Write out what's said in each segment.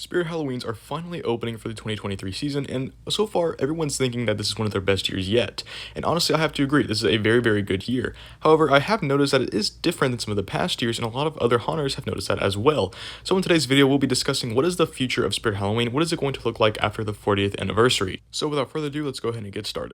Spirit Halloweens are finally opening for the 2023 season, and so far, everyone's thinking that this is one of their best years yet. And honestly, I have to agree, this is a very, very good year. However, I have noticed that it is different than some of the past years, and a lot of other haunters have noticed that as well. So in today's video, we'll be discussing what is the future of Spirit Halloween, what is it going to look like after the 40th anniversary. So without further ado, let's go ahead and get started.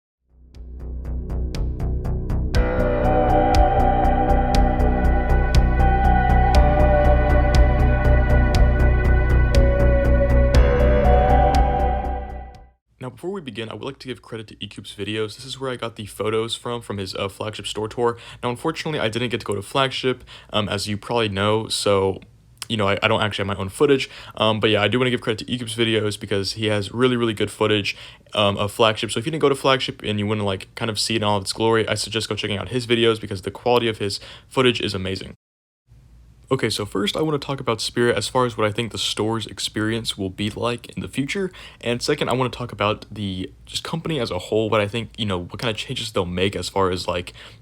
Now, before we begin, I would like to give credit to eCoop's videos. This is where I got the photos from his flagship store tour. Now, unfortunately, I didn't get to go to flagship, as you probably know, so I don't actually have my own footage, but yeah, I do want to give credit to eCoop's videos because he has really, really good footage of flagship. So if you didn't go to flagship and you want to kind of see it in all of its glory, I suggest go checking out his videos because the quality of his footage is amazing. Okay, so first I want to talk about Spirit as far as what I think the store's experience will be like in the future, and second I want to talk about the just company as a whole, what I think, what kind of changes they'll make as far as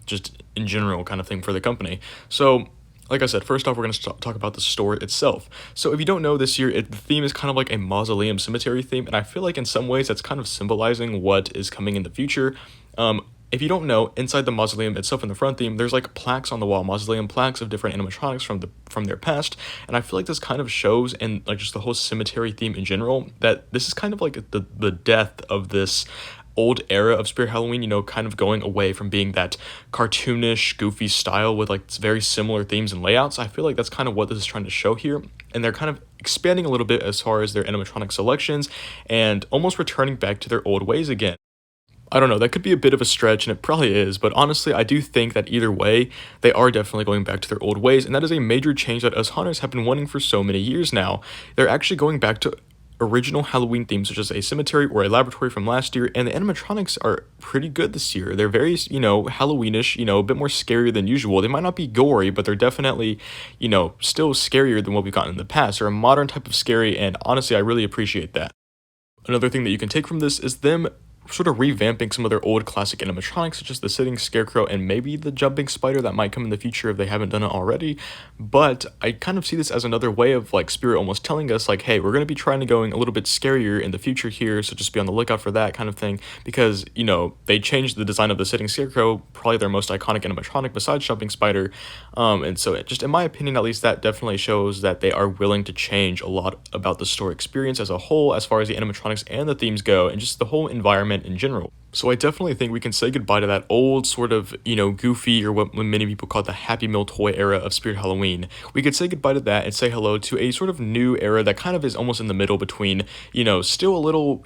just in general kind of thing for the company. So like I said, first off, we're going to talk about the store itself. So if you don't know, this year, the theme is kind of like a mausoleum cemetery theme, and I feel like in some ways that's kind of symbolizing what is coming in the future. If you don't know, inside the mausoleum itself in the front theme, there's plaques on the wall, mausoleum plaques of different animatronics from their past, and I feel like this kind of shows, and just the whole cemetery theme in general, that this is kind of like the death of this old era of Spirit Halloween, kind of going away from being that cartoonish, goofy style with very similar themes and layouts. I feel like that's kind of what this is trying to show here, and they're kind of expanding a little bit as far as their animatronic selections and almost returning back to their old ways again. I don't know, that could be a bit of a stretch, and it probably is, but honestly, I do think that either way, they are definitely going back to their old ways, and that is a major change that us hunters have been wanting for so many years now. They're actually going back to original Halloween themes, such as a cemetery or a laboratory from last year, and the animatronics are pretty good this year. They're very, Halloweenish, a bit more scarier than usual. They might not be gory, but they're definitely, still scarier than what we've gotten in the past. They're a modern type of scary, and honestly, I really appreciate that. Another thing that you can take from this is them sort of revamping some of their old classic animatronics, such as the sitting scarecrow and maybe the jumping spider that might come in the future if they haven't done it already. But I kind of see this as another way of Spirit almost telling us hey, we're going to be trying to going a little bit scarier in the future here, so just be on the lookout for that kind of thing, because they changed the design of the sitting scarecrow, probably their most iconic animatronic besides jumping spider, and so just in my opinion at least, that definitely shows that they are willing to change a lot about the store experience as a whole as far as the animatronics and the themes go, and just the whole environment in general. So I definitely think we can say goodbye to that old sort of, goofy, or what many people call the Happy Meal toy era of Spirit Halloween. We could say goodbye to that and say hello to a sort of new era that kind of is almost in the middle between, still a little,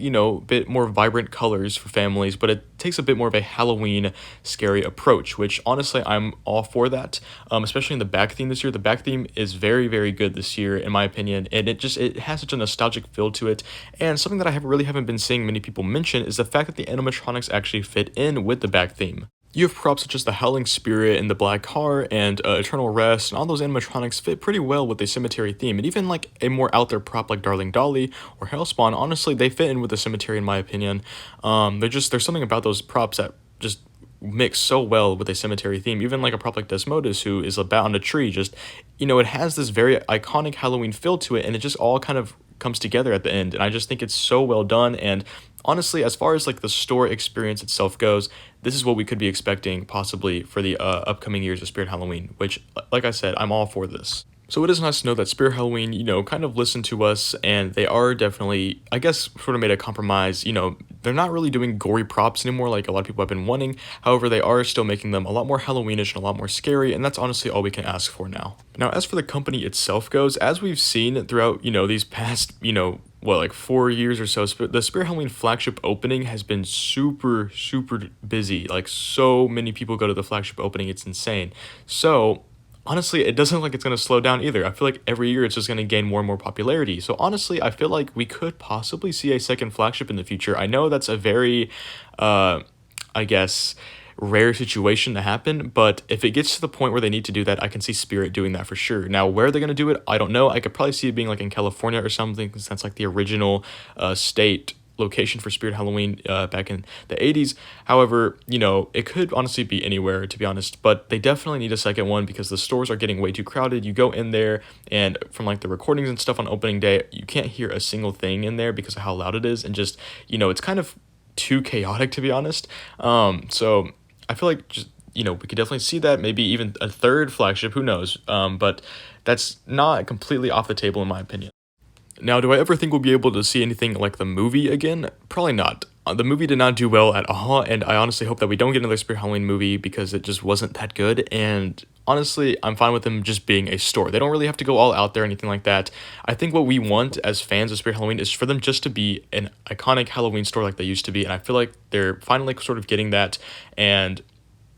bit more vibrant colors for families, but it takes a bit more of a Halloween scary approach, which honestly I'm all for that, especially in the back theme this year. The back theme is very, very good this year in my opinion, and it has such a nostalgic feel to it. And something that I haven't been seeing many people mention is the fact that the animatronics actually fit in with the back theme. You have props such as the Howling Spirit and the Black Car and Eternal Rest, and all those animatronics fit pretty well with the cemetery theme, and even a more out there prop like Darling Dolly or Hellspawn, honestly they fit in with the cemetery in my opinion. There's something about those props that just mix so well with a cemetery theme. Even a prop like Desmodus, who is about on a tree, it has this very iconic Halloween feel to it, and it just all kind of comes together at the end, and I just think it's so well done. And honestly, as far as the store experience itself goes, this is what we could be expecting possibly for the upcoming years of Spirit Halloween, which, like I said, I'm all for this. So it is nice to know that Spirit Halloween, kind of listened to us, and they are definitely, I guess, sort of made a compromise. They're not really doing gory props anymore like a lot of people have been wanting. However, they are still making them a lot more Halloweenish and a lot more scary, and that's honestly all we can ask for now. Now, as for the company itself goes, as we've seen throughout, these past, 4 years or so, the Spirit Halloween flagship opening has been super, super busy. So many people go to the flagship opening, it's insane. So honestly, it doesn't look like it's going to slow down either. I feel like every year it's just going to gain more and more popularity. So honestly, I feel like we could possibly see a second flagship in the future. I know that's a very, I guess, rare situation to happen, but if it gets to the point where they need to do that, I can see Spirit doing that for sure. Now, where they're going to do it, I don't know. I could probably see it being in California or something, since that's the original state location for Spirit Halloween back in the 80s. However, you know, it could honestly be anywhere, to be honest, but they definitely need a second one because the stores are getting way too crowded. You go in there, and from like the recordings and stuff on opening day, you can't hear a single thing in there because of how loud it is, and just, you know, it's kind of too chaotic, to be honest. So I feel like just, you know, we could definitely see that, maybe even a third flagship, who knows? But that's not completely off the table in my opinion. Now, do I ever think we'll be able to see anything like the movie again? Probably not. The movie did not do well at all, and I honestly hope that we don't get another Spirit Halloween movie because it just wasn't that good. And honestly, I'm fine with them just being a store. They don't really have to go all out there or anything like that. I think what we want as fans of Spirit Halloween is for them just to be an iconic Halloween store like they used to be, and I feel like they're finally sort of getting that, and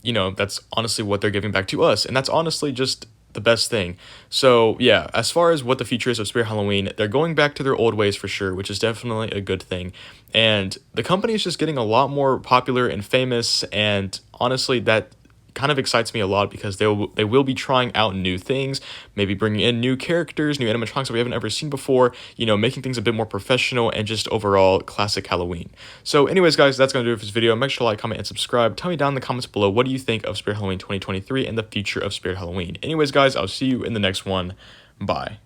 you know, that's honestly what they're giving back to us, and that's honestly just the best thing. So yeah, as far as what the future is of Spirit Halloween, they're going back to their old ways for sure, which is definitely a good thing. And the company is just getting a lot more popular and famous, and honestly, that kind of excites me a lot because they will be trying out new things, maybe bringing in new characters, new animatronics that we haven't ever seen before, you know, making things a bit more professional and just overall classic Halloween. So anyways, guys, that's going to do it for this video. Make sure to like, comment, and subscribe. Tell me down in the comments below, what do you think of Spirit Halloween 2023 and the future of Spirit Halloween? Anyways, guys, I'll see you in the next one. Bye.